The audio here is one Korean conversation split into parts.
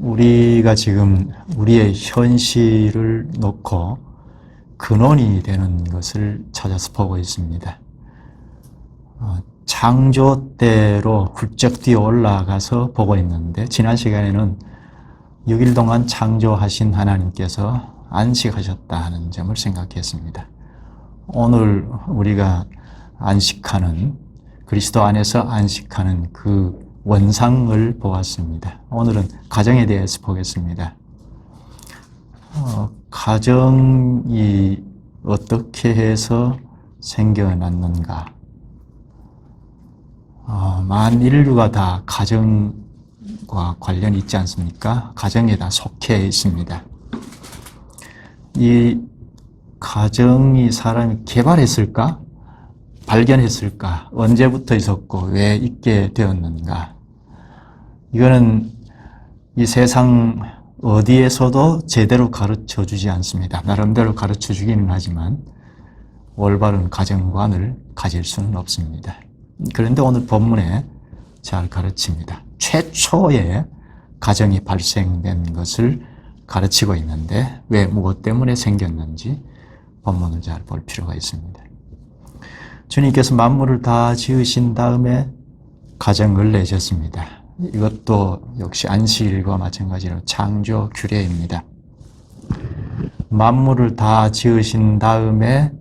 우리가 지금 우리의 현실을 놓고 근원이 되는 것을 찾아서 보고 있습니다. 창조 때로 훌쩍 뛰어 올라가서 보고 있는데, 지난 시간에는 6일 동안 창조하신 하나님께서 안식하셨다는 점을 생각했습니다. 오늘 우리가 안식하는, 그리스도 안에서 안식하는 그 원상을 보았습니다. 오늘은 가정에 대해서 보겠습니다. 가정이 어떻게 해서 생겨났는가? 만인류가 다 가정과 관련이 있지 않습니까? 가정에 다 속해 있습니다. 이 가정이 사람이 개발했을까? 발견했을까? 언제부터 있었고 왜 있게 되었는가? 이거는 이 세상 어디에서도 제대로 가르쳐 주지 않습니다. 나름대로 가르쳐 주기는 하지만 올바른 가정관을 가질 수는 없습니다. 그런데 오늘 본문에 잘 가르칩니다. 최초의 가정이 발생된 것을 가르치고 있는데 왜 무엇 때문에 생겼는지 본문을 잘 볼 필요가 있습니다. 주님께서 만물을 다 지으신 다음에 가정을 내셨습니다. 이것도 역시 안식일과 마찬가지로 창조 규례입니다. 만물을 다 지으신 다음에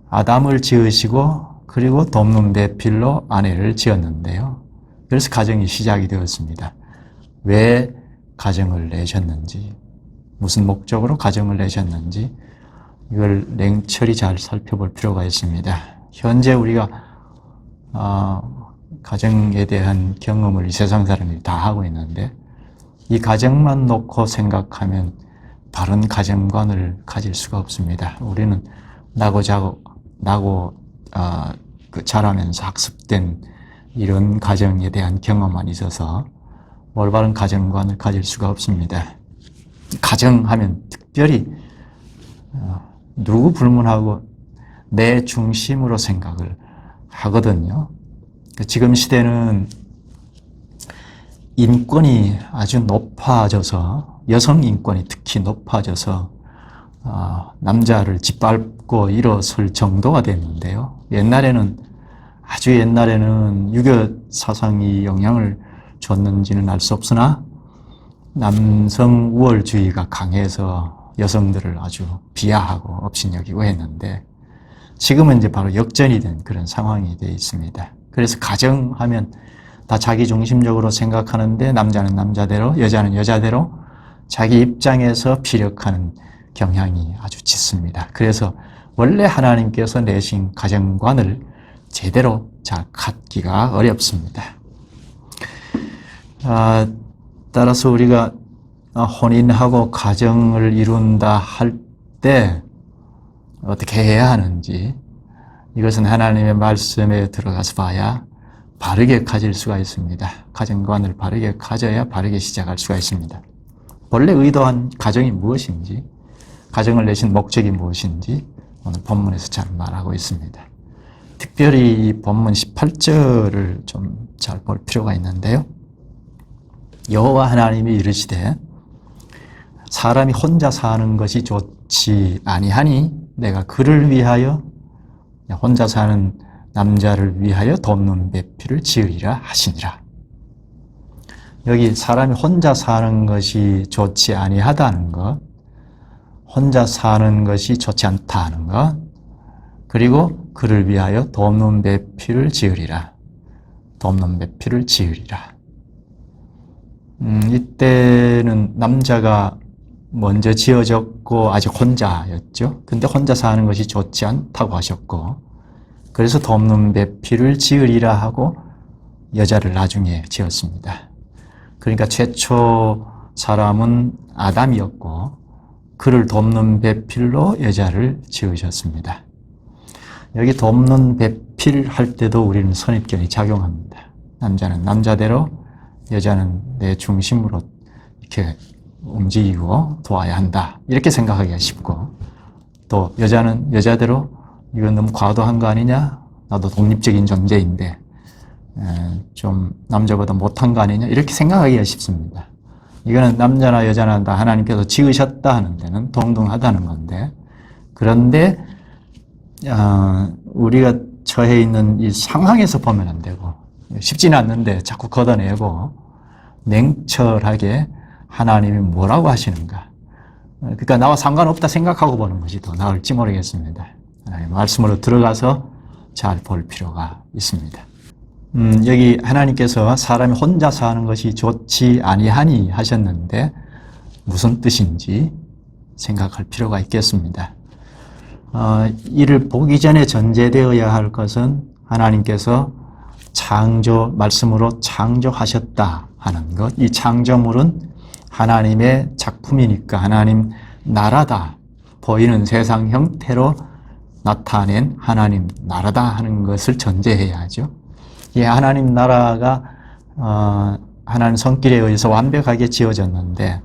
아담을 지으시고 그리고 돕는 배필로 아내를 지었는데요. 그래서 가정이 시작이 되었습니다. 왜 가정을 내셨는지, 무슨 목적으로 가정을 내셨는지 이걸 냉철히 잘 살펴볼 필요가 있습니다. 현재 우리가 가정에 대한 경험을 이 세상 사람들이 다 하고 있는데 이 가정만 놓고 생각하면 바른 가정관을 가질 수가 없습니다. 우리는 자라면서 학습된 이런 가정에 대한 경험만 있어서 올바른 가정관을 가질 수가 없습니다. 가정하면 특별히 누구 불문하고 내 중심으로 생각을 하거든요. 지금 시대는 인권이 아주 높아져서, 여성 인권이 특히 높아져서 남자를 짓밟고 일어설 정도가 됐는데요. 아주 옛날에는 유교 사상이 영향을 줬는지는 알 수 없으나 남성 우월주의가 강해서 여성들을 아주 비하하고 업신여기고 했는데 지금은 이제 바로 역전이 된 그런 상황이 되어 있습니다. 그래서 가정하면 다 자기 중심적으로 생각하는데 남자는 남자대로, 여자는 여자대로 자기 입장에서 피력하는 경향이 아주 짙습니다. 그래서 원래 하나님께서 내신 가정관을 제대로 잘 갖기가 어렵습니다. 따라서 우리가 혼인하고 가정을 이룬다 할 때 어떻게 해야 하는지, 이것은 하나님의 말씀에 들어가서 봐야 바르게 가질 수가 있습니다. 가정관을 바르게 가져야 바르게 시작할 수가 있습니다. 원래 의도한 가정이 무엇인지, 가정을 내신 목적이 무엇인지 오늘 본문에서 잘 말하고 있습니다. 특별히 이 본문 18절을 좀 잘 볼 필요가 있는데요. 여호와 하나님이 이르시되 사람이 혼자 사는 것이 좋지 아니하니 내가 그를 위하여, 혼자 사는 남자를 위하여 돕는 배필을 지으리라 하시니라. 여기 사람이 혼자 사는 것이 좋지 아니하다는 것, 혼자 사는 것이 좋지 않다는 것, 그리고 그를 위하여 돕는 배필을 지으리라. 돕는 배필을 지으리라. 이때는 남자가 먼저 지어졌고 아직 혼자였죠. 근데 혼자 사는 것이 좋지 않다고 하셨고, 그래서 돕는 배필을 지으리라 하고 여자를 나중에 지었습니다. 그러니까 최초 사람은 아담이었고 그를 돕는 배필로 여자를 지으셨습니다. 여기 돕는 배필 할 때도 우리는 선입견이 작용합니다. 남자는 남자대로, 여자는 내 중심으로 이렇게 움직이고 도와야 한다, 이렇게 생각하기가 쉽고, 또 여자는 여자대로 이건 너무 과도한 거 아니냐, 나도 독립적인 존재인데 좀 남자보다 못한 거 아니냐, 이렇게 생각하기가 쉽습니다. 이거는 남자나 여자나 다 하나님께서 지으셨다 하는 데는 동등하다는 건데, 그런데 우리가 처해 있는 이 상황에서 보면 안 되고, 쉽지는 않는데 자꾸 걷어내고 냉철하게 하나님이 뭐라고 하시는가, 그러니까 나와 상관없다 생각하고 보는 것이 더 나을지 모르겠습니다. 말씀으로 들어가서 잘 볼 필요가 있습니다. 여기 하나님께서 사람이 혼자 사는 것이 좋지 아니하니 하셨는데 무슨 뜻인지 생각할 필요가 있겠습니다. 이를 보기 전에 전제되어야 할 것은 하나님께서 말씀으로 창조하셨다 하는 것. 이 창조물은 하나님의 작품이니까 하나님 나라다, 보이는 세상 형태로 나타낸 하나님 나라다 하는 것을 전제해야 하죠. 이 하나님 나라가 하나님 손길에 의해서 완벽하게 지어졌는데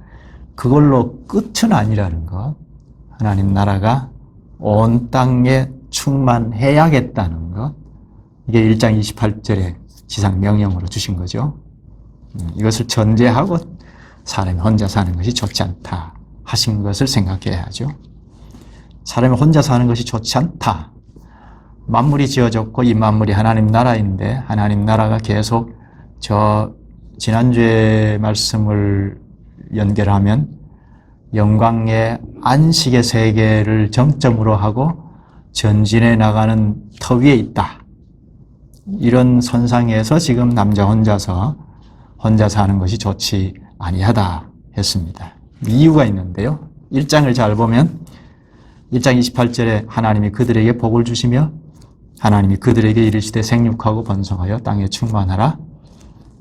그걸로 끝은 아니라는 것. 하나님 나라가 온 땅에 충만해야겠다는 것. 이게 1장 28절에 지상 명령으로 주신 거죠. 이것을 전제하고 사람이 혼자 사는 것이 좋지 않다 하신 것을 생각해야 하죠. 사람이 혼자 사는 것이 좋지 않다. 만물이 지어졌고 이 만물이 하나님 나라인데 하나님 나라가 계속 지난주에 말씀을 연결하면 영광의 안식의 세계를 정점으로 하고 전진해 나가는 터 위에 있다. 이런 선상에서 지금 남자 혼자 사는 것이 좋지 아니하다 했습니다. 이유가 있는데요. 1장을 잘 보면 1장 28절에 하나님이 그들에게 복을 주시며 하나님이 그들에게 이르시되 생육하고 번성하여 땅에 충만하라.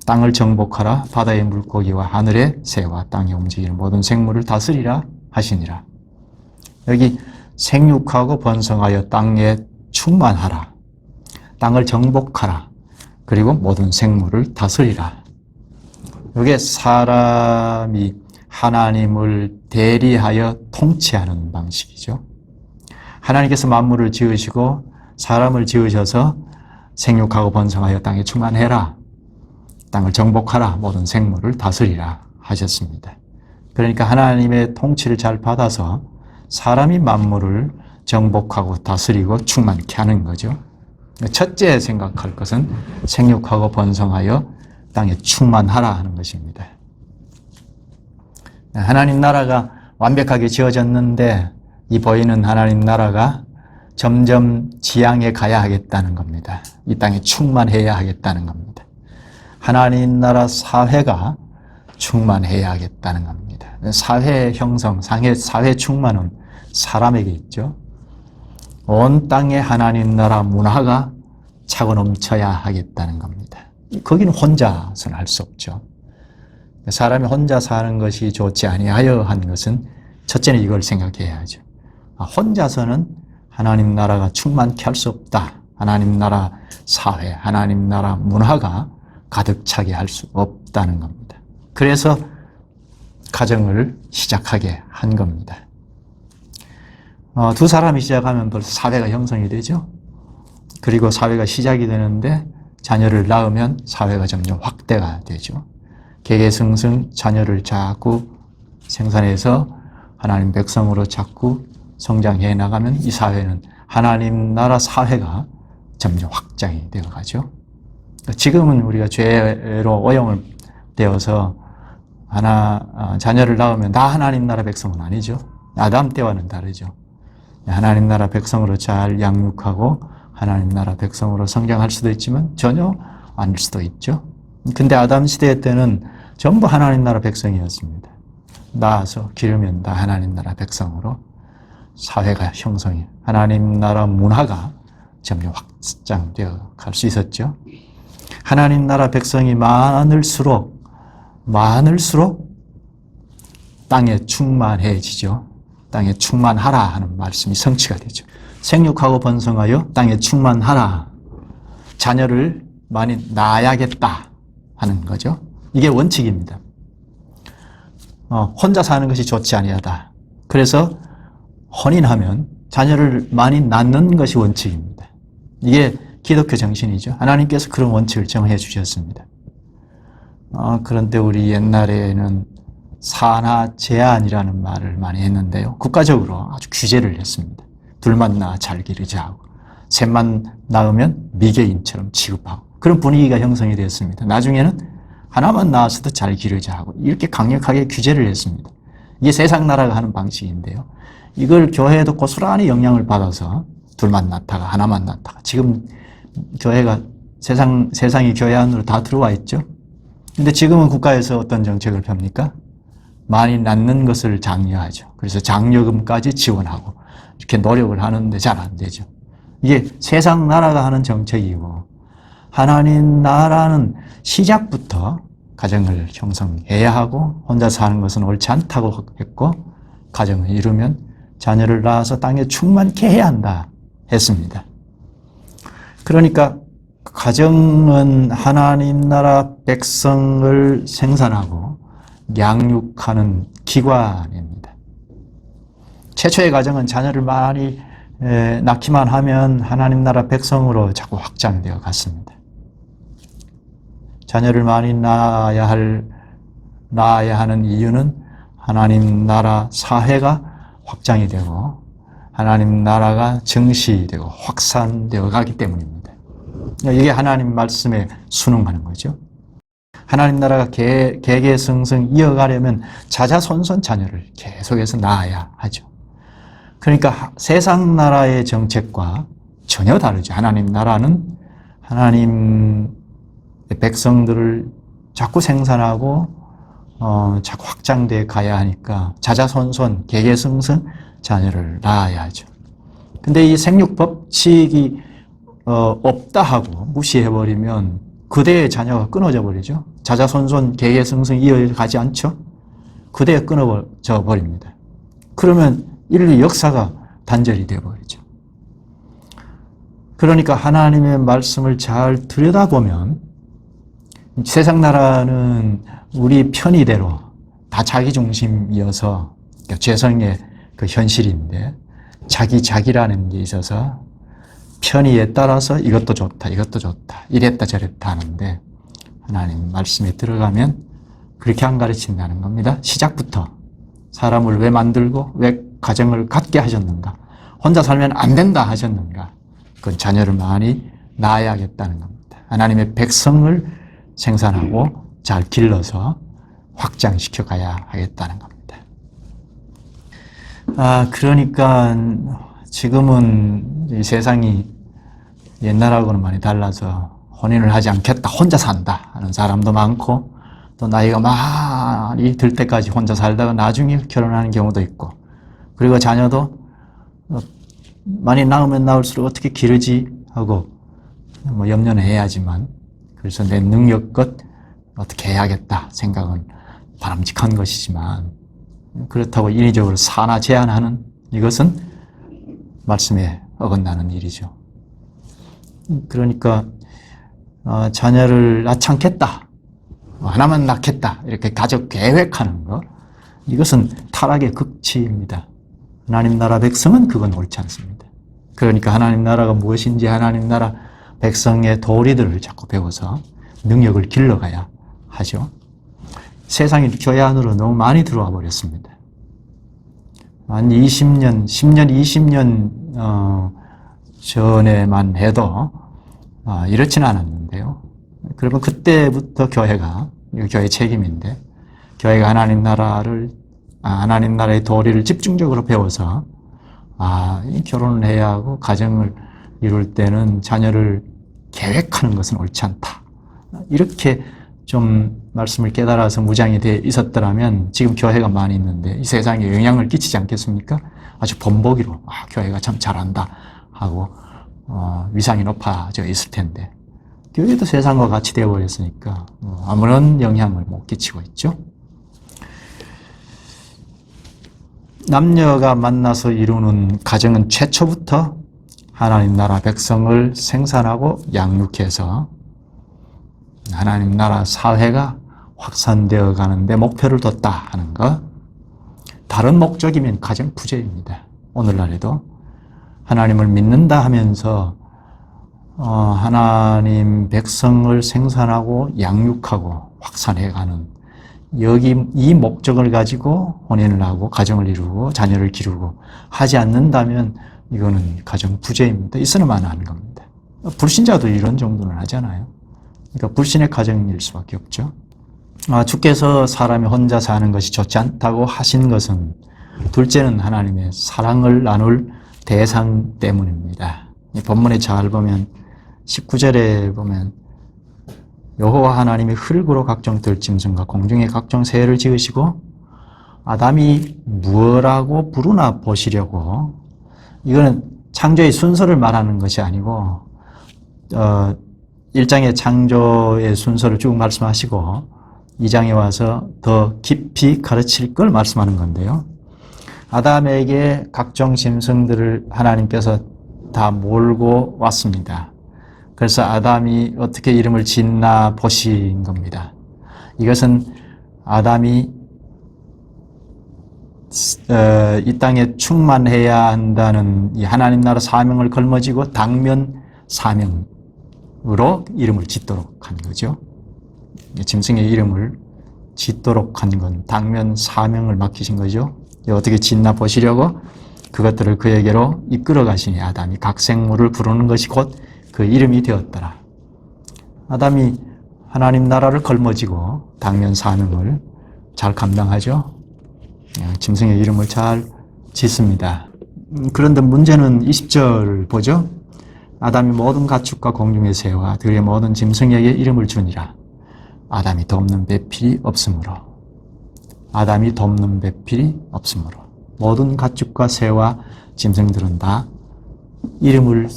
땅을 정복하라. 바다의 물고기와 하늘의 새와 땅에 움직이는 모든 생물을 다스리라 하시니라. 여기 생육하고 번성하여 땅에 충만하라. 땅을 정복하라. 그리고 모든 생물을 다스리라. 이게 사람이 하나님을 대리하여 통치하는 방식이죠. 하나님께서 만물을 지으시고 사람을 지으셔서 생육하고 번성하여 땅에 충만해라. 땅을 정복하라. 모든 생물을 다스리라 하셨습니다. 그러니까 하나님의 통치를 잘 받아서 사람이 만물을 정복하고 다스리고 충만케 하는 거죠. 첫째 생각할 것은 생육하고 번성하여 땅에 충만하라 하는 것입니다. 하나님 나라가 완벽하게 지어졌는데 이 보이는 하나님 나라가 점점 지향해 가야 하겠다는 겁니다. 이 땅에 충만해야 하겠다는 겁니다. 하나님 나라 사회가 충만해야 하겠다는 겁니다. 사회 형성, 사회 충만은 사람에게 있죠. 온 땅에 하나님 나라 문화가 차고 넘쳐야 하겠다는 겁니다. 거기는 혼자서는 할 수 없죠. 사람이 혼자 사는 것이 좋지 아니하여 한 것은 첫째는 이걸 생각해야 하죠. 혼자서는 하나님 나라가 충만케 할 수 없다. 하나님 나라 사회, 하나님 나라 문화가 가득 차게 할 수 없다는 겁니다. 그래서 가정을 시작하게 한 겁니다. 두 사람이 시작하면 벌써 사회가 형성이 되죠. 그리고 사회가 시작이 되는데 자녀를 낳으면 사회가 점점 확대가 되죠. 계계승승 자녀를 자꾸 생산해서 하나님 백성으로 자꾸 성장해 나가면 이 사회는 하나님 나라 사회가 점점 확장이 되어 가죠. 지금은 우리가 죄로 오염을 되어서 자녀를 낳으면 다 하나님 나라 백성은 아니죠. 아담 때와는 다르죠. 하나님 나라 백성으로 잘 양육하고 하나님 나라 백성으로 성장할 수도 있지만 전혀 아닐 수도 있죠. 근데 아담 시대 때는 전부 하나님 나라 백성이었습니다. 낳아서 기르면 다 하나님 나라 백성으로 사회가 형성해 하나님 나라 문화가 점점 확장되어 갈 수 있었죠. 하나님 나라 백성이 많을수록 땅에 충만해지죠. 땅에 충만하라 하는 말씀이 성취가 되죠. 생육하고 번성하여 땅에 충만하라. 자녀를 많이 낳아야겠다 하는 거죠. 이게 원칙입니다. 혼자 사는 것이 좋지 아니하다. 그래서 혼인하면 자녀를 많이 낳는 것이 원칙입니다. 이게 기독교 정신이죠. 하나님께서 그런 원칙을 정해 주셨습니다. 그런데 우리 옛날에는 산하 제한이라는 말을 많이 했는데요. 국가적으로 아주 규제를 했습니다. 둘만 낳아 잘 기르자 하고, 셋만 낳으면 미개인처럼 취급하고, 그런 분위기가 형성이 됐습니다. 나중에는 하나만 낳았어도 잘 기르자 하고, 이렇게 강력하게 규제를 했습니다. 이게 세상 나라가 하는 방식인데요. 이걸 교회에도 고스란히 영향을 받아서 둘만 낳다가 하나만 낳다가, 지금 교회가 세상이 교회 안으로 다 들어와 있죠. 근데 지금은 국가에서 어떤 정책을 펴니까 많이 낳는 것을 장려하죠. 그래서 장려금까지 지원하고 이렇게 노력을 하는데 잘 안 되죠. 이게 세상 나라가 하는 정책이고, 하나님 나라는 시작부터 가정을 형성해야 하고 혼자 사는 것은 옳지 않다고 했고, 가정을 이루면 자녀를 낳아서 땅에 충만케 해야 한다 했습니다. 그러니까 가정은 하나님 나라 백성을 생산하고 양육하는 기관입니다. 최초의 가정은 자녀를 많이 낳기만 하면 하나님 나라 백성으로 자꾸 확장되어 갔습니다. 자녀를 많이 낳아야 하는 이유는 하나님 나라 사회가 확장이 되고 하나님 나라가 증시되고 확산되어 가기 때문입니다. 이게 하나님 말씀에 순응하는 거죠. 하나님 나라가 개개성성 이어가려면 자자손손 자녀를 계속해서 낳아야 하죠. 그러니까 세상 나라의 정책과 전혀 다르죠. 하나님 나라는 하나님 백성들을 자꾸 생산하고 자꾸 확장돼 가야 하니까 자자손손 개개성성 자녀를 낳아야 하죠. 근데 이 생육 법칙이 없다 하고 무시해버리면 그대의 자녀가 끊어져 버리죠. 자자손손 개개성성 이어가지 않죠. 그대에 끊어져 버립니다. 그러면 인류 역사가 단절이 되어버리죠. 그러니까 하나님의 말씀을 잘 들여다보면 세상 나라는 우리 편의대로 다 자기 중심이어서 죄성의 그 현실인데, 자기라는 게 있어서 편의에 따라서 이것도 좋다, 이것도 좋다, 이랬다 저랬다 하는데, 하나님 말씀에 들어가면 그렇게 안 가르친다는 겁니다. 시작부터 사람을 왜 만들고 왜 가정을 갖게 하셨는가, 혼자 살면 안 된다 하셨는가, 그건 자녀를 많이 낳아야겠다는 겁니다. 하나님의 백성을 생산하고 잘 길러서 확장시켜 가야 하겠다는 겁니다. 그러니까 지금은 이 세상이 옛날하고는 많이 달라서 혼인을 하지 않겠다, 혼자 산다 하는 사람도 많고, 또 나이가 많이 들 때까지 혼자 살다가 나중에 결혼하는 경우도 있고, 그리고 자녀도 많이 낳으면 낳을수록 어떻게 기르지 하고 염려는 해야지만, 그래서 내 능력껏 어떻게 해야겠다 생각은 바람직한 것이지만, 그렇다고 인위적으로 산하 제한하는 이것은 말씀에 어긋나는 일이죠. 그러니까 자녀를 낳지 않겠다, 하나만 낳겠다 이렇게 가족 계획하는 것, 이것은 타락의 극치입니다. 하나님 나라 백성은 그건 옳지 않습니다. 그러니까 하나님 나라가 무엇인지 하나님 나라 백성의 도리들을 자꾸 배워서 능력을 길러가야 하죠. 세상이 교회 안으로 너무 많이 들어와 버렸습니다. 한 10년, 20년 전에만 해도 이렇지는 않았는데요. 그러면 그때부터 교회가, 이거 교회 책임인데, 교회가 하나님 나라의 도리를 집중적으로 배워서 결혼을 해야 하고 가정을 이룰 때는 자녀를 계획하는 것은 옳지 않다, 이렇게 좀 말씀을 깨달아서 무장이 돼 있었더라면 지금 교회가 많이 있는데 이 세상에 영향을 끼치지 않겠습니까? 아주 본보기로 교회가 참 잘한다 하고 위상이 높아져 있을 텐데, 교회도 세상과 같이 되어버렸으니까 아무런 영향을 못 끼치고 있죠. 남녀가 만나서 이루는 가정은 최초부터 하나님 나라 백성을 생산하고 양육해서 하나님 나라 사회가 확산되어 가는데 목표를 뒀다 하는 것. 다른 목적이면 가정 부재입니다. 오늘날에도 하나님을 믿는다 하면서 하나님 백성을 생산하고 양육하고 확산해가는 여기 이 목적을 가지고 혼인을 하고 가정을 이루고 자녀를 기르고 하지 않는다면 이거는 가정 부재입니다. 있어야만 하는 겁니다. 불신자도 이런 정도는 하잖아요. 그러니까 불신의 가정일 수밖에 없죠. 주께서 사람이 혼자 사는 것이 좋지 않다고 하신 것은 둘째는 하나님의 사랑을 나눌 대상 때문입니다. 이 본문에 잘 보면 19절에 보면 여호와 하나님이 흙으로 각종 들짐승과 공중의 각종 새를 지으시고 아담이 무엇라고 부르나 보시려고, 이거는 창조의 순서를 말하는 것이 아니고 1장의 창조의 순서를 쭉 말씀하시고 2장에 와서 더 깊이 가르칠 걸 말씀하는 건데요. 아담에게 각종 짐승들을 하나님께서 다 몰고 왔습니다. 그래서 아담이 어떻게 이름을 짓나 보신 겁니다. 이것은 아담이 이 땅에 충만해야 한다는 이 하나님 나라 사명을 걸머쥐고 당면 사명으로 이름을 짓도록 한 거죠. 짐승의 이름을 짓도록 한 건 당면 사명을 맡기신 거죠. 어떻게 짓나 보시려고 그것들을 그에게로 이끌어 가시니 아담이 각 생물을 부르는 것이 곧 그 이름이 되었더라. 아담이 하나님 나라를 걸머쥐고 당면 사명을 잘 감당하죠. 짐승의 이름을 잘 짓습니다. 그런데 문제는 20절을 보죠. 아담이 모든 가축과 공중의 새와 들의 모든 짐승에게 이름을 주니라. 아담이 돕는 배필이 없으므로. 아담이 돕는 배필이 없으므로. 모든 가축과 새와 짐승들은 다 이름을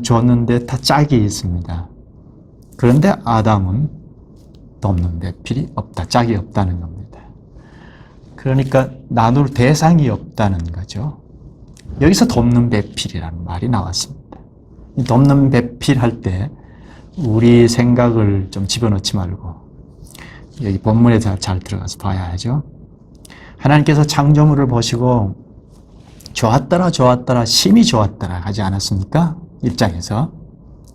줬는데 다 짝이 있습니다. 그런데 아담은 돕는 배필이 없다. 짝이 없다는 겁니다. 그러니까 나눌 대상이 없다는 거죠. 여기서 돕는 배필이라는 말이 나왔습니다. 이 돕는 배필 할 때 우리 생각을 좀 집어넣지 말고 여기 본문에 잘 들어가서 봐야 하죠. 하나님께서 창조물을 보시고 좋았더라 좋았더라 심히 좋았더라 하지 않았습니까? 1장에서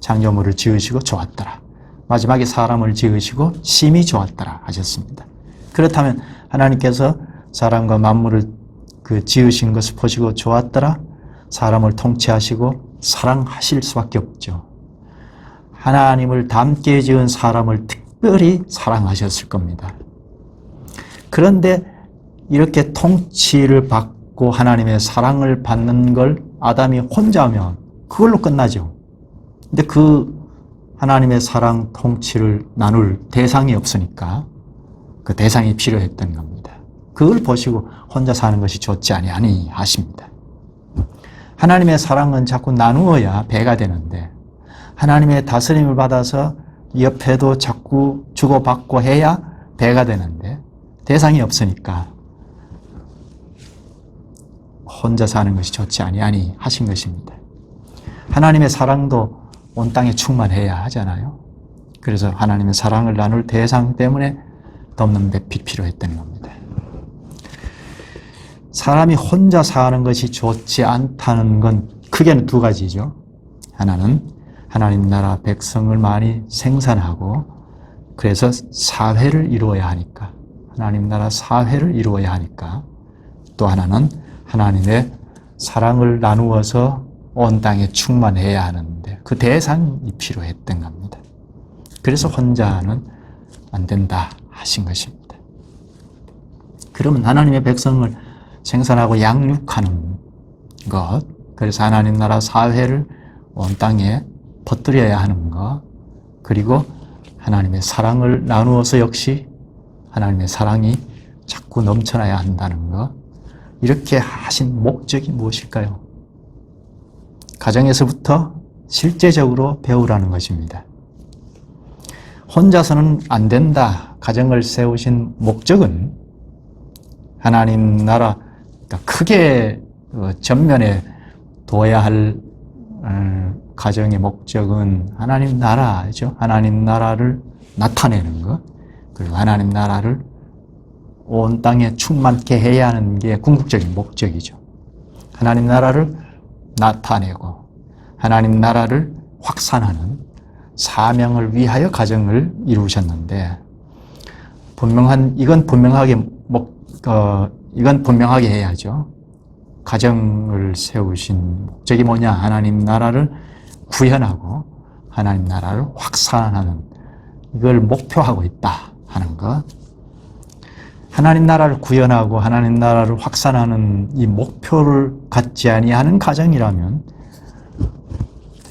창조물을 지으시고 좋았더라. 마지막에 사람을 지으시고 심히 좋았더라 하셨습니다. 그렇다면 하나님께서 사람과 만물을 지으신 것을 보시고 좋았더라, 사람을 통치하시고 사랑하실 수밖에 없죠. 하나님을 닮게 지은 사람을 특별히 사랑하셨을 겁니다. 그런데 이렇게 통치를 받고 하나님의 사랑을 받는 걸 아담이 혼자 하면 그걸로 끝나죠. 근데 그 하나님의 사랑 통치를 나눌 대상이 없으니까 그 대상이 필요했던 겁니다. 그걸 보시고 혼자 사는 것이 좋지 아니하니 하십니다. 하나님의 사랑은 자꾸 나누어야 배가 되는데 하나님의 다스림을 받아서 옆에도 자꾸 주고받고 해야 배가 되는데 대상이 없으니까 혼자 사는 것이 좋지 아니하니 하신 것입니다. 하나님의 사랑도 온 땅에 충만해야 하잖아요. 그래서 하나님의 사랑을 나눌 대상 때문에 돕는 배필이 필요했던 겁니다. 사람이 혼자 사는 것이 좋지 않다는 건 크게는 두 가지죠. 하나는 하나님 나라 백성을 많이 생산하고 그래서 사회를 이루어야 하니까, 하나님 나라 사회를 이루어야 하니까, 또 하나는 하나님의 사랑을 나누어서 온 땅에 충만해야 하는데 그 대상이 필요했던 겁니다. 그래서 혼자는 안 된다 하신 것입니다. 그러면 하나님의 백성을 생산하고 양육하는 것, 그래서 하나님 나라 사회를 온 땅에 퍼뜨려야 하는 것, 그리고 하나님의 사랑을 나누어서 역시 하나님의 사랑이 자꾸 넘쳐나야 한다는 것, 이렇게 하신 목적이 무엇일까요? 가정에서부터 실제적으로 배우라는 것입니다. 혼자서는 안 된다. 가정을 세우신 목적은 하나님 나라, 그러니까 크게 전면에 둬야 할 가정의 목적은 하나님 나라죠. 하나님 나라를 나타내는 것, 그리고 하나님 나라를 온 땅에 충만케 해야 하는 게 궁극적인 목적이죠. 하나님 나라를 나타내고 하나님 나라를 확산하는 사명을 위하여 가정을 이루셨는데 이건 분명하게 해야죠. 가정을 세우신 목적이 뭐냐? 하나님 나라를 구현하고 하나님 나라를 확산하는, 이걸 목표하고 있다 하는 것. 하나님 나라를 구현하고 하나님 나라를 확산하는 이 목표를 갖지 아니하는 가정이라면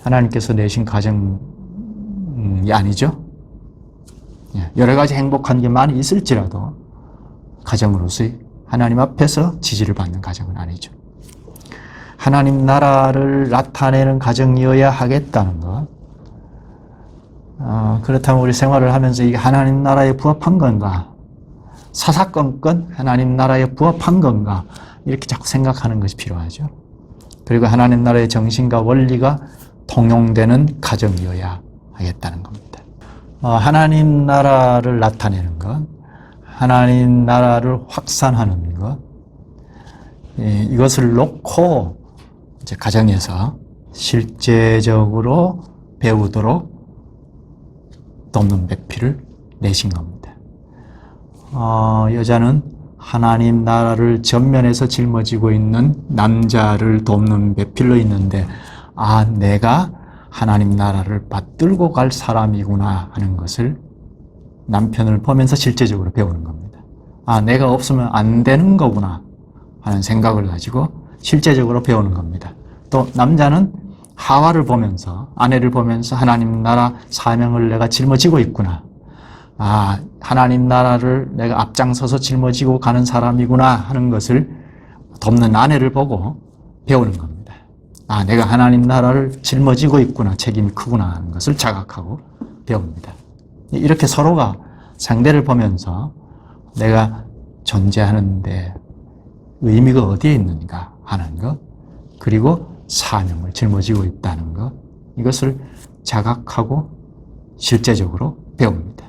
하나님께서 내신 가정이 아니죠. 여러 가지 행복한 게 많이 있을지라도 가정으로서의 하나님 앞에서 지지를 받는 가정은 아니죠. 하나님 나라를 나타내는 가정이어야 하겠다는 것. 그렇다면 우리 생활을 하면서 이게 하나님 나라에 부합한 건가? 사사건건 하나님 나라에 부합한 건가? 이렇게 자꾸 생각하는 것이 필요하죠. 그리고 하나님 나라의 정신과 원리가 통용되는 가정이어야 하겠다는 겁니다. 하나님 나라를 나타내는 것, 하나님 나라를 확산하는 것, 이것을 놓고 이제 가정에서 실제적으로 배우도록 돕는 배필을 내신 겁니다. 여자는 하나님 나라를 전면에서 짊어지고 있는 남자를 돕는 배필로 있는데, 내가 하나님 나라를 받들고 갈 사람이구나 하는 것을 남편을 보면서 실제적으로 배우는 겁니다. 내가 없으면 안 되는 거구나 하는 생각을 가지고 실제적으로 배우는 겁니다. 또 남자는 하와를 보면서, 아내를 보면서 하나님 나라 사명을 내가 짊어지고 있구나. 하나님 나라를 내가 앞장서서 짊어지고 가는 사람이구나 하는 것을 돕는 아내를 보고 배우는 겁니다. 내가 하나님 나라를 짊어지고 있구나, 책임이 크구나 하는 것을 자각하고 배웁니다. 이렇게 서로가 상대를 보면서 내가 존재하는데 의미가 어디에 있는가 하는 것, 그리고 사명을 짊어지고 있다는 것, 이것을 자각하고 실제적으로 배웁니다.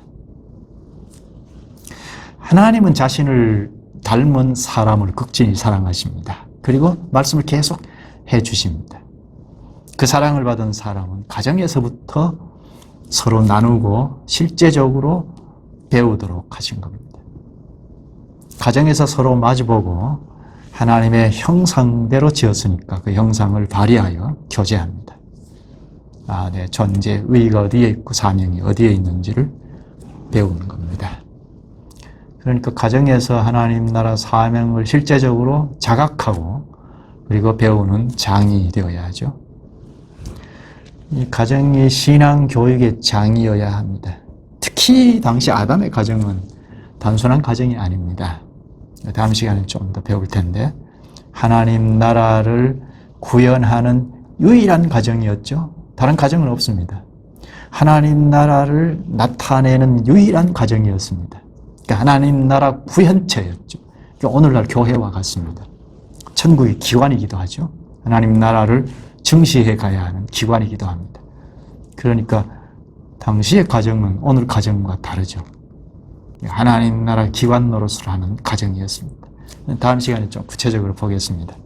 하나님은 자신을 닮은 사람을 극진히 사랑하십니다. 그리고 말씀을 계속 해주십니다. 그 사랑을 받은 사람은 가정에서부터 서로 나누고 실제적으로 배우도록 하신 겁니다. 가정에서 서로 마주보고 하나님의 형상대로 지었으니까 그 형상을 발휘하여 교제합니다. 내 존재의 의의가 어디에 있고 사명이 어디에 있는지를 배우는 겁니다. 그러니까 가정에서 하나님 나라 사명을 실제적으로 자각하고 그리고 배우는 장이 되어야 하죠. 이 가정이 신앙 교육의 장이어야 합니다. 특히 당시 아담의 가정은 단순한 가정이 아닙니다. 다음 시간에 좀 더 배울 텐데, 하나님 나라를 구현하는 유일한 가정이었죠. 다른 가정은 없습니다. 하나님 나라를 나타내는 유일한 가정이었습니다. 그러니까 하나님 나라 구현체였죠. 그러니까 오늘날 교회와 같습니다. 천국의 기관이기도 하죠. 하나님 나라를 증시해 가야 하는 기관이기도 합니다. 그러니까 당시의 가정은 오늘 가정과 다르죠. 하나님 나라 기관 노릇을 하는 가정이었습니다. 다음 시간에 좀 구체적으로 보겠습니다.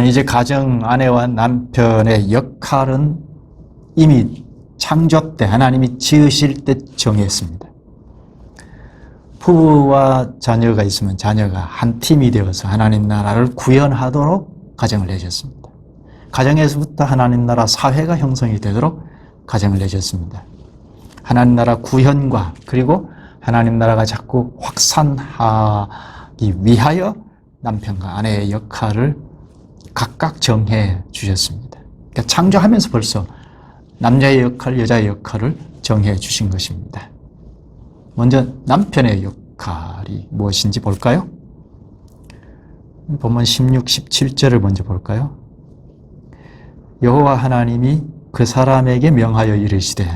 이제 가정 아내와 남편의 역할은 이미 창조 때, 하나님이 지으실 때 정했습니다. 부부와 자녀가 있으면 자녀가 한 팀이 되어서 하나님 나라를 구현하도록 가정을 내셨습니다. 가정에서부터 하나님 나라 사회가 형성이 되도록 가정을 내셨습니다. 하나님 나라 구현과 그리고 하나님 나라가 자꾸 확산하기 위하여 남편과 아내의 역할을 각각 정해 주셨습니다. 그러니까 창조하면서 벌써 남자의 역할, 여자의 역할을 정해 주신 것입니다. 먼저 남편의 역할이 무엇인지 볼까요? 본문 16, 17절을 먼저 볼까요? 여호와 하나님이 그 사람에게 명하여 이르시되,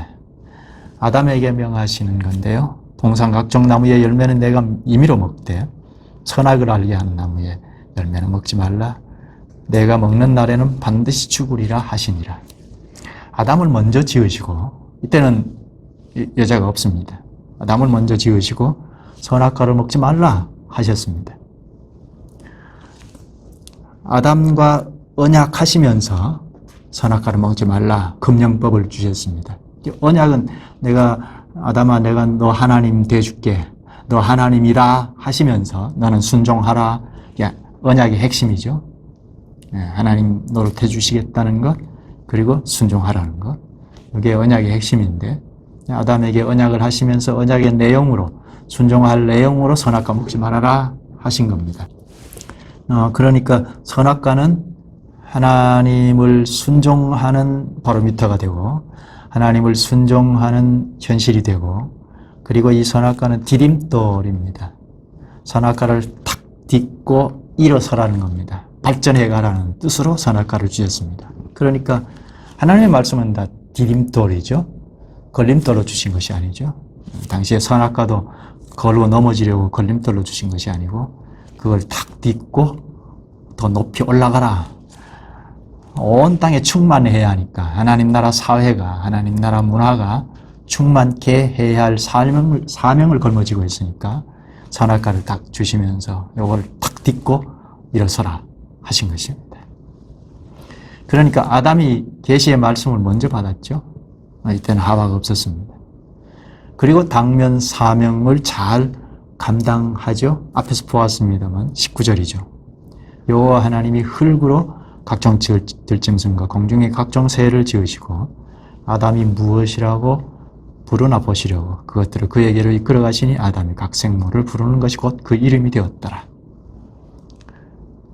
아담에게 명하시는 건데요. 동산 각종 나무의 열매는 내가 임의로 먹되 선악을 알게 하는 나무의 열매는 먹지 말라. 내가 먹는 날에는 반드시 죽으리라 하시니라. 아담을 먼저 지으시고, 이때는 여자가 없습니다. 아담을 먼저 지으시고 선악과를 먹지 말라 하셨습니다. 아담과 언약하시면서 선악과를 먹지 말라 금령법을 주셨습니다. 언약은 내가 아담아 내가 너 하나님 돼줄게. 너 하나님이라 하시면서 너는 순종하라. 언약의 핵심이죠. 하나님 노릇해 주시겠다는 것, 그리고 순종하라는 것. 이게 언약의 핵심인데 아담에게 언약을 하시면서 언약의 내용으로 순종할 내용으로 선악과 먹지 말아라 하신 겁니다. 그러니까 선악과는 하나님을 순종하는 바로미터가 되고 하나님을 순종하는 현실이 되고 그리고 이 선악과는 디딤돌입니다. 선악과를 탁 딛고 일어서라는 겁니다. 발전해 가라는 뜻으로 선악과를 주셨습니다. 그러니까 하나님의 말씀은 다 디딤돌이죠. 걸림돌로 주신 것이 아니죠. 당시에 선악과도 걸고 넘어지려고 걸림돌로 주신 것이 아니고 그걸 탁 딛고 더 높이 올라가라. 온 땅에 충만해야 하니까 하나님 나라 사회가 하나님 나라 문화가 충만케 해야 할 사명을 걸머지고 있으니까 선악과를 딱 주시면서 이걸 탁 딛고 일어서라 하신 것입니다. 그러니까 아담이 계시의 말씀을 먼저 받았죠. 이때는 하와가 없었습니다. 그리고 당면 사명을 잘 감당하죠. 앞에서 보았습니다만 19절이죠. 여호와 하나님이 흙으로 각종 들짐승과 공중의 각종 새를 지으시고 아담이 무엇이라고 부르나 보시려고 그것들을 그에게로 이끌어 가시니 아담이 각 생물을 부르는 것이 곧 그 이름이 되었더라.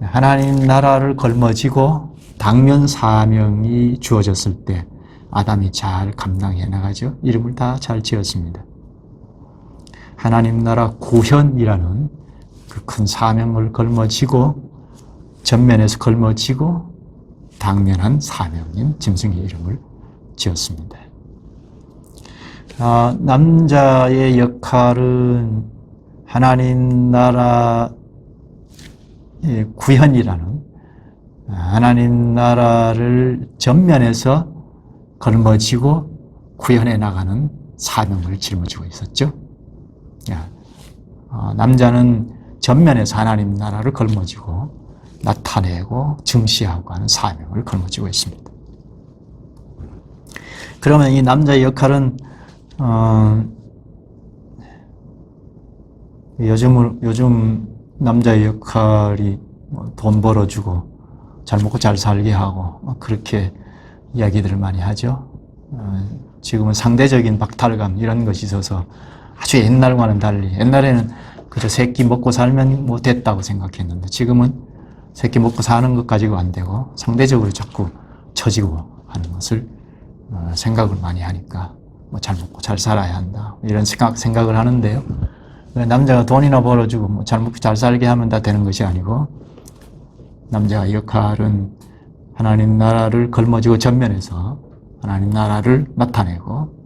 하나님 나라를 걸머지고 당면 사명이 주어졌을 때 아담이 잘 감당해 나가죠. 이름을 다 잘 지었습니다. 하나님 나라 구현이라는 그 큰 사명을 걸머지고 전면에서 걸머지고 당면한 사명인 짐승의 이름을 지었습니다. 남자의 역할은 하나님 나라의 구현이라는 하나님 나라를 전면에서 걸머지고 구현해 나가는 사명을 짊어지고 있었죠. 남자는 전면에서 하나님 나라를 걸머지고 나타내고 증시하고 하는 사명을 걸머지고 있습니다. 그러면 이 남자의 역할은 요즘 남자의 역할이 돈 벌어주고 잘 먹고 잘 살게 하고 그렇게 이야기들을 많이 하죠. 지금은 상대적인 박탈감 이런 것이 있어서 아주 옛날과는 달리 옛날에는 그저 새끼 먹고 살면 뭐 됐다고 생각했는데 지금은 새끼 먹고 사는 것 가지고 안 되고 상대적으로 자꾸 처지고 하는 것을 생각을 많이 하니까 뭐 잘 먹고 잘 살아야 한다 이런 생각을 하는데요. 남자가 돈이나 벌어주고 뭐 잘 먹고 잘 살게 하면 다 되는 것이 아니고 남자의 역할은 하나님 나라를 걸머지고 전면에서 하나님 나라를 나타내고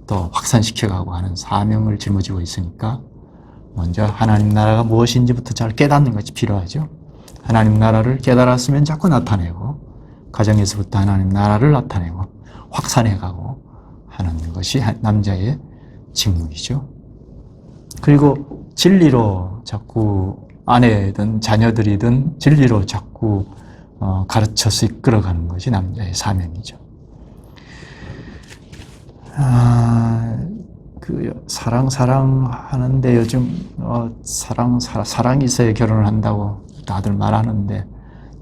또 확산시켜가고 하는 사명을 짊어지고 있으니까 먼저 하나님 나라가 무엇인지부터 잘 깨닫는 것이 필요하죠. 하나님 나라를 깨달았으면 자꾸 나타내고 가정에서부터 하나님 나라를 나타내고 확산해가고 하는 것이 남자의 직무이죠. 그리고 진리로 자꾸 아내든 자녀들이든 진리로 자꾸 가르쳐서 이끌어가는 것이 남자의 사명이죠. 사랑 하는데 요즘 사랑이 있어야 결혼을 한다고 다들 말하는데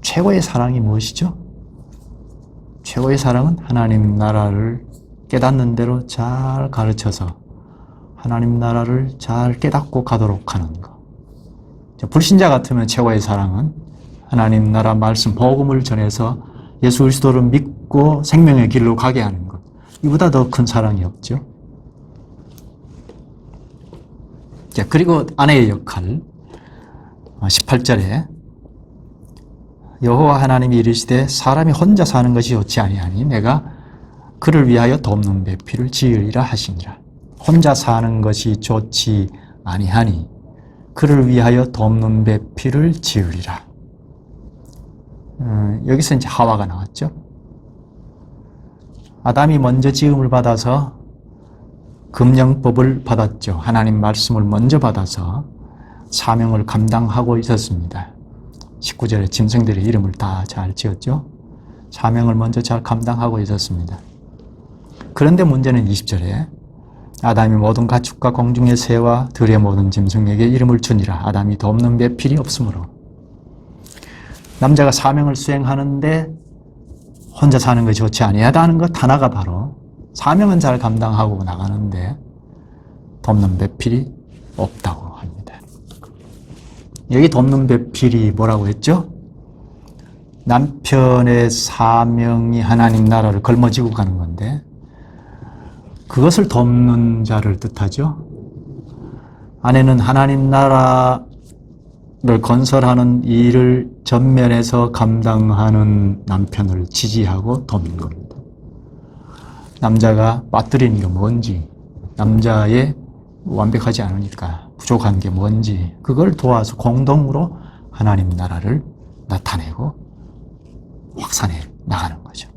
최고의 사랑이 무엇이죠? 최고의 사랑은 하나님 나라를 깨닫는 대로 잘 가르쳐서 하나님 나라를 잘 깨닫고 가도록 하는 것. 불신자 같으면 최고의 사랑은 하나님 나라 말씀 복음을 전해서 예수 그리스도를 믿고 생명의 길로 가게 하는 것. 이보다 더 큰 사랑이 없죠. 자, 그리고 아내의 역할 18절에 여호와 하나님이 이르시되 사람이 혼자 사는 것이 좋지 아니하니 내가 그를 위하여 돕는 배필을 지으리라 하시니라. 혼자 사는 것이 좋지 아니하니 그를 위하여 돕는 배필을 지으리라. 여기서 이제 하와가 나왔죠. 아담이 먼저 지음을 받아서 금령법을 받았죠. 하나님 말씀을 먼저 받아서 사명을 감당하고 있었습니다. 19절에 짐승들의 이름을 다 잘 지었죠. 사명을 먼저 잘 감당하고 있었습니다. 그런데 문제는 20절에 아담이 모든 가축과 공중의 새와 들의 모든 짐승에게 이름을 주니라. 아담이 돕는 배필이 없으므로. 남자가 사명을 수행하는데 혼자 사는 것이 좋지 아니하다는 것 하나가 바로 사명은 잘 감당하고 나가는데 돕는 배필이 없다고 합니다. 여기 돕는 배필이 뭐라고 했죠? 남편의 사명이 하나님 나라를 걸머쥐고 가는 건데 그것을 돕는 자를 뜻하죠. 아내는 하나님 나라를 건설하는 일을 전면에서 감당하는 남편을 지지하고 돕는 겁니다. 남자가 빠뜨리는 게 뭔지, 남자의 완벽하지 않으니까 부족한 게 뭔지 그걸 도와서 공동으로 하나님 나라를 나타내고 확산해 나가는 거죠.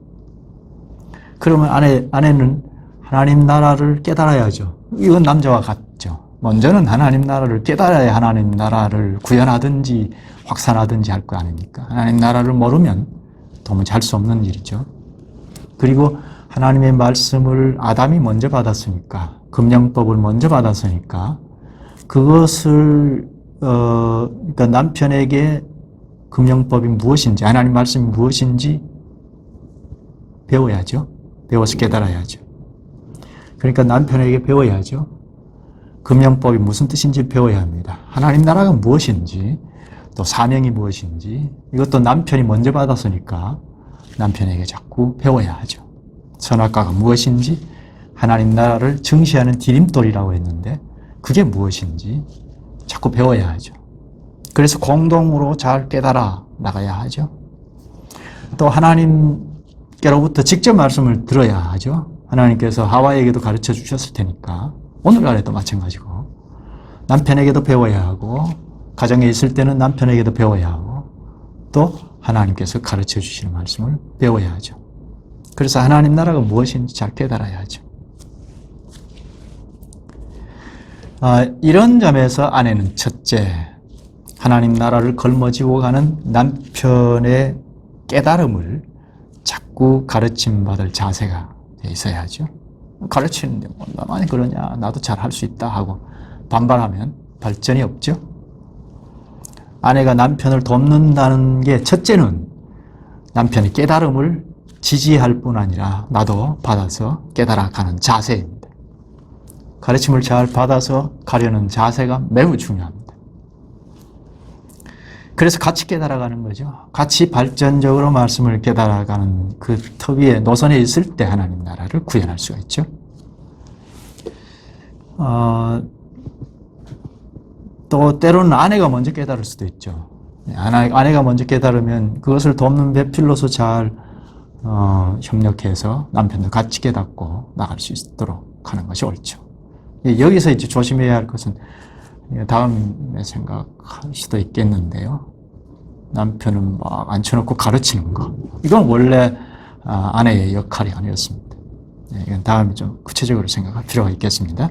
그러면 아내는 하나님 나라를 깨달아야죠. 이건 남자와 같죠. 먼저는 하나님 나라를 깨달아야 하나님 나라를 구현하든지 확산하든지 할 거 아닙니까? 하나님 나라를 모르면 도무지 할 수 없는 일이죠. 그리고 하나님의 말씀을 아담이 먼저 받았으니까, 금령법을 먼저 받았으니까 그것을 그러니까 남편에게 금령법이 무엇인지, 하나님 말씀이 무엇인지 배워야죠. 배워서 깨달아야죠. 그러니까 남편에게 배워야죠. 금령법이 무슨 뜻인지 배워야 합니다. 하나님 나라가 무엇인지, 또 사명이 무엇인지 이것도 남편이 먼저 받았으니까 남편에게 자꾸 배워야 하죠. 선악과가 무엇인지, 하나님 나라를 증시하는 디딤돌이라고 했는데 그게 무엇인지 자꾸 배워야 하죠. 그래서 공동으로 잘 깨달아 나가야 하죠. 또 하나님께로부터 직접 말씀을 들어야 하죠. 하나님께서 하와에게도 가르쳐 주셨을 테니까 오늘날에도 마찬가지고 남편에게도 배워야 하고 가정에 있을 때는 남편에게도 배워야 하고 또 하나님께서 가르쳐 주시는 말씀을 배워야 하죠. 그래서 하나님 나라가 무엇인지 잘 깨달아야 하죠. 이런 점에서 아내는 첫째, 하나님 나라를 걸머쥐고 가는 남편의 깨달음을 자꾸 가르침받을 자세가 있어야 하죠. 가르치는데 뭐 나만 그러냐, 나도 잘 할 수 있다 하고 반발하면 발전이 없죠. 아내가 남편을 돕는다는 게 첫째는 남편의 깨달음을 지지할 뿐 아니라 나도 받아서 깨달아가는 자세입니다. 가르침을 잘 받아서 가려는 자세가 매우 중요합니다. 그래서 같이 깨달아가는 거죠. 같이 발전적으로 말씀을 깨달아가는 그 터 위에 노선에 있을 때 하나님 나라를 구현할 수가 있죠. 또 때로는 아내가 먼저 깨달을 수도 있죠. 아내가 먼저 깨달으면 그것을 돕는 배필로서 잘 협력해서 남편도 같이 깨닫고 나갈 수 있도록 하는 것이 옳죠. 여기서 이제 조심해야 할 것은 다음에 생각할 수도 있겠는데요. 남편은 막 앉혀놓고 가르치는 거. 이건 원래 아내의 역할이 아니었습니다. 이건 다음에 좀 구체적으로 생각할 필요가 있겠습니다.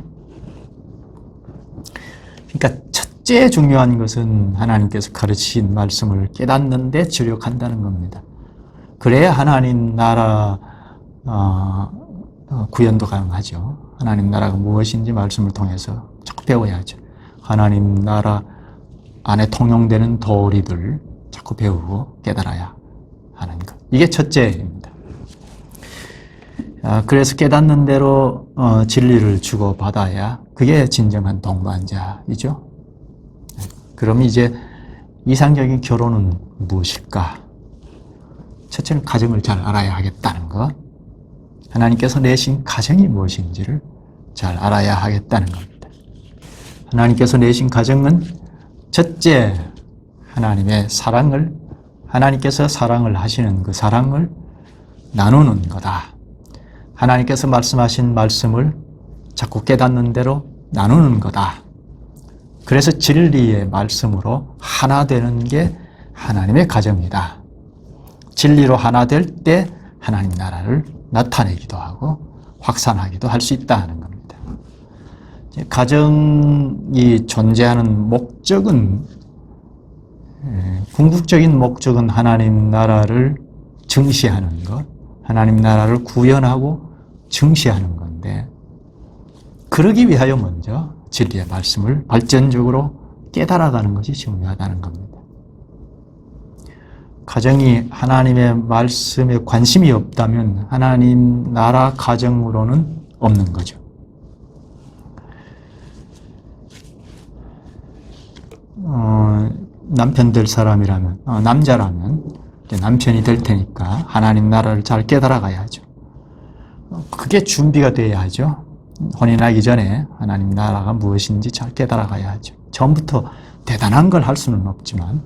그러니까 첫째 중요한 것은 하나님께서 가르치신 말씀을 깨닫는 데 주력한다는 겁니다. 그래야 하나님 나라 구현도 가능하죠. 하나님 나라가 무엇인지 말씀을 통해서 자꾸 배워야죠. 하나님 나라 안에 통용되는 도리들 자꾸 배우고 깨달아야 하는 것. 이게 첫째입니다. 그래서 깨닫는 대로 진리를 주고받아야 그게 진정한 동반자이죠. 그럼 이제 이상적인 결혼은 무엇일까? 첫째는 가정을 잘 알아야 하겠다는 것. 하나님께서 내신 가정이 무엇인지를 잘 알아야 하겠다는 겁니다. 하나님께서 내신 가정은 첫째, 하나님의 사랑을, 하나님께서 사랑을 하시는 그 사랑을 나누는 거다. 하나님께서 말씀하신 말씀을 자꾸 깨닫는 대로 나누는 거다. 그래서 진리의 말씀으로 하나 되는 게 하나님의 가정이다. 진리로 하나 될 때 하나님 나라를 나타내기도 하고 확산하기도 할 수 있다는 겁니다. 가정이 존재하는 목적은, 궁극적인 목적은 하나님 나라를 증시하는 것, 하나님 나라를 구현하고 증시하는 건데 그러기 위하여 먼저 진리의 말씀을 발전적으로 깨달아가는 것이 중요하다는 겁니다. 가정이 하나님의 말씀에 관심이 없다면 하나님 나라 가정으로는 없는 거죠. 남편 될 사람이라면, 남자라면 남편이 될 테니까 하나님 나라를 잘 깨달아 가야죠. 그게 준비가 돼야 하죠. 혼인하기 전에 하나님 나라가 무엇인지 잘 깨달아 가야 하죠. 처음부터 대단한 걸 할 수는 없지만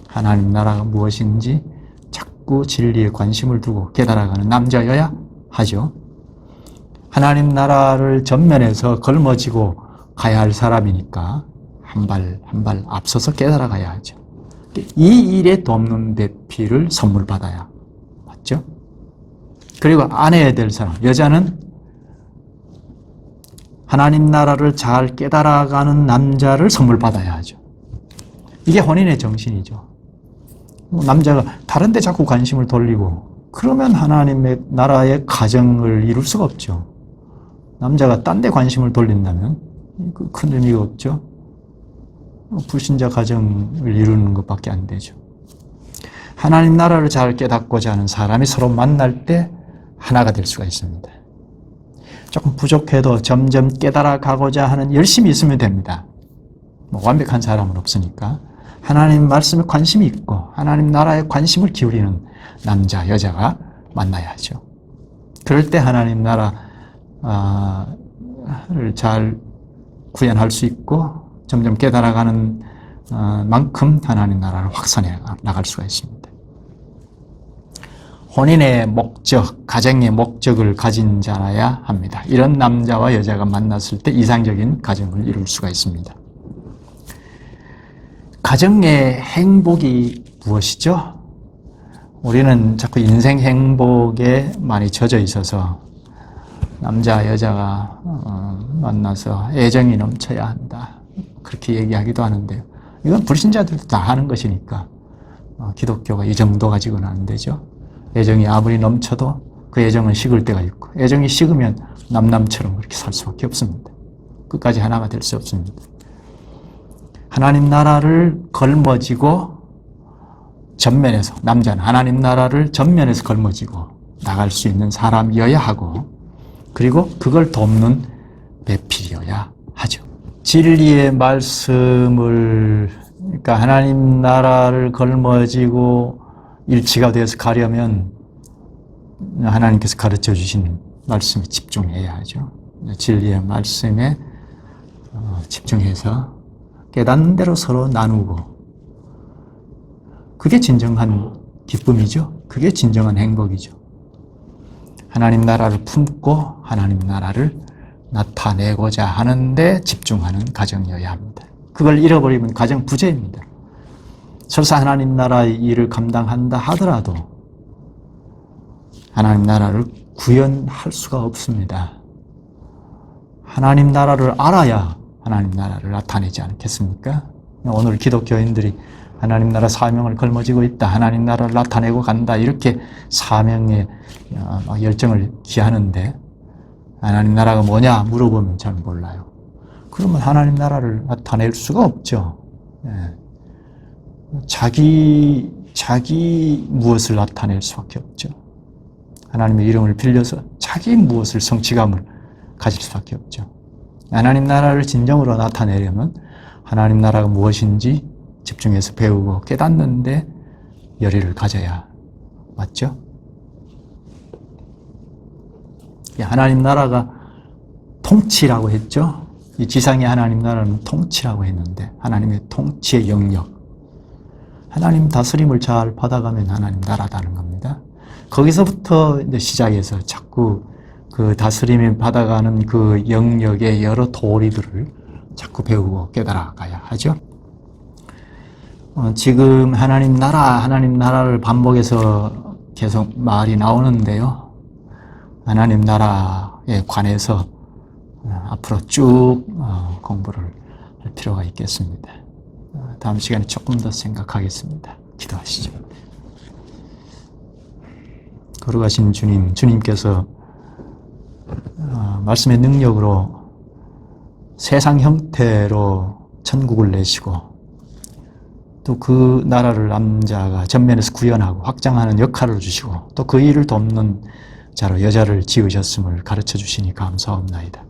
하나님 나라가 무엇인지 자꾸 진리에 관심을 두고 깨달아가는 남자여야 하죠. 하나님 나라를 전면에서 걸머지고 가야 할 사람이니까 한 발 한 발 앞서서 깨달아가야 하죠. 이 일에 돕는 대피를 선물 받아야 맞죠? 그리고 아내야 될 사람, 여자는 하나님 나라를 잘 깨달아가는 남자를 선물 받아야 하죠. 이게 혼인의 정신이죠. 남자가 다른 데 자꾸 관심을 돌리고 그러면 하나님의 나라의 가정을 이룰 수가 없죠. 남자가 딴 데 관심을 돌린다면 큰 의미가 없죠. 불신자 가정을 이루는 것밖에 안 되죠. 하나님 나라를 잘 깨닫고자 하는 사람이 서로 만날 때 하나가 될 수가 있습니다. 조금 부족해도 점점 깨달아 가고자 하는 열심이 있으면 됩니다. 완벽한 사람은 없으니까 하나님 말씀에 관심이 있고 하나님 나라에 관심을 기울이는 남자, 여자가 만나야 하죠. 그럴 때 하나님 나라를 잘 구현할 수 있고 점점 깨달아가는 만큼 하나님 나라를 확산해 나갈 수가 있습니다. 혼인의 목적, 가정의 목적을 가진 자라야 합니다. 이런 남자와 여자가 만났을 때 이상적인 가정을 이룰 수가 있습니다. 가정의 행복이 무엇이죠? 우리는 자꾸 인생 행복에 많이 젖어 있어서 남자, 여자가 만나서 애정이 넘쳐야 한다. 그렇게 얘기하기도 하는데요. 이건 불신자들도 다 하는 것이니까 기독교가 이 정도 가지고는 안 되죠. 애정이 아무리 넘쳐도 그 애정은 식을 때가 있고 애정이 식으면 남남처럼 그렇게 살 수밖에 없습니다. 끝까지 하나가 될 수 없습니다. 하나님 나라를 걸머지고 전면에서, 남자는 하나님 나라를 전면에서 걸머지고 나갈 수 있는 사람이어야 하고 그리고 그걸 돕는 배필이어야 하죠. 진리의 말씀을, 그러니까 하나님 나라를 걸머지고 일치가 되어서 가려면 하나님께서 가르쳐 주신 말씀에 집중해야 하죠. 진리의 말씀에 집중해서 깨닫는 대로 서로 나누고 그게 진정한 기쁨이죠. 그게 진정한 행복이죠. 하나님 나라를 품고 하나님 나라를 나타내고자 하는데 집중하는 가정이어야 합니다. 그걸 잃어버리면 가정 부재입니다. 설사 하나님 나라의 일을 감당한다 하더라도 하나님 나라를 구현할 수가 없습니다. 하나님 나라를 알아야 하나님 나라를 나타내지 않겠습니까? 오늘 기독교인들이 하나님 나라 사명을 걸머지고 있다. 하나님 나라를 나타내고 간다. 이렇게 사명에 열정을 기하는데 하나님 나라가 뭐냐 물어보면 잘 몰라요. 그러면 하나님 나라를 나타낼 수가 없죠. 자기 무엇을 나타낼 수밖에 없죠. 하나님의 이름을 빌려서 자기 무엇을 성취감을 가질 수밖에 없죠. 하나님 나라를 진정으로 나타내려면 하나님 나라가 무엇인지 집중해서 배우고 깨닫는데 열의를 가져야 맞죠? 하나님 나라가 통치라고 했죠. 이 지상의 하나님 나라는 통치라고 했는데 하나님의 통치의 영역, 하나님 다스림을 잘 받아가면 하나님 나라다는 겁니다. 거기서부터 이제 시작해서 자꾸 그 다스림을 받아가는 그 영역의 여러 도리들을 자꾸 배우고 깨달아가야 하죠. 지금 하나님 나라를 반복해서 계속 말이 나오는데요. 하나님 나라에 관해서 앞으로 쭉 공부를 할 필요가 있겠습니다. 다음 시간에 조금 더 생각하겠습니다. 기도하시죠. 거룩하신 주님, 주님께서 말씀의 능력으로 세상 형태로 천국을 내시고 또 그 나라를 남자가 전면에서 구현하고 확장하는 역할을 주시고 또 그 일을 돕는 자로 여자를 지으셨음을 가르쳐 주시니 감사합나이다.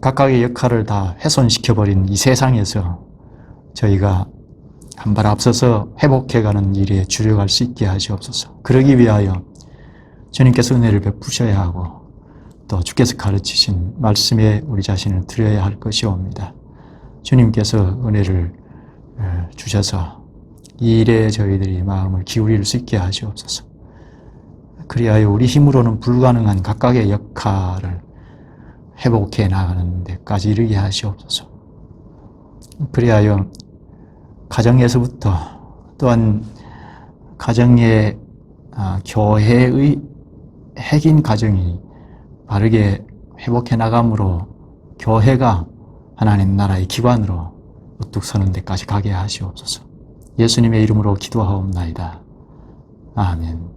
각각의 역할을 다 훼손시켜버린 이 세상에서 저희가 한 발 앞서서 회복해가는 일에 주력할 수 있게 하시옵소서. 그러기 위하여 주님께서 은혜를 베푸셔야 하고 또 주께서 가르치신 말씀에 우리 자신을 드려야 할 것이옵니다. 주님께서 은혜를 주셔서 이 일에 저희들이 마음을 기울일 수 있게 하시옵소서. 그리하여 우리 힘으로는 불가능한 각각의 역할을 회복해 나가는 데까지 이르게 하시옵소서. 그리하여 가정에서부터 또한 가정의 교회의 핵인 가정이 바르게 회복해 나감으로 교회가 하나님 나라의 기관으로 우뚝 서는 데까지 가게 하시옵소서. 예수님의 이름으로 기도하옵나이다. 아멘.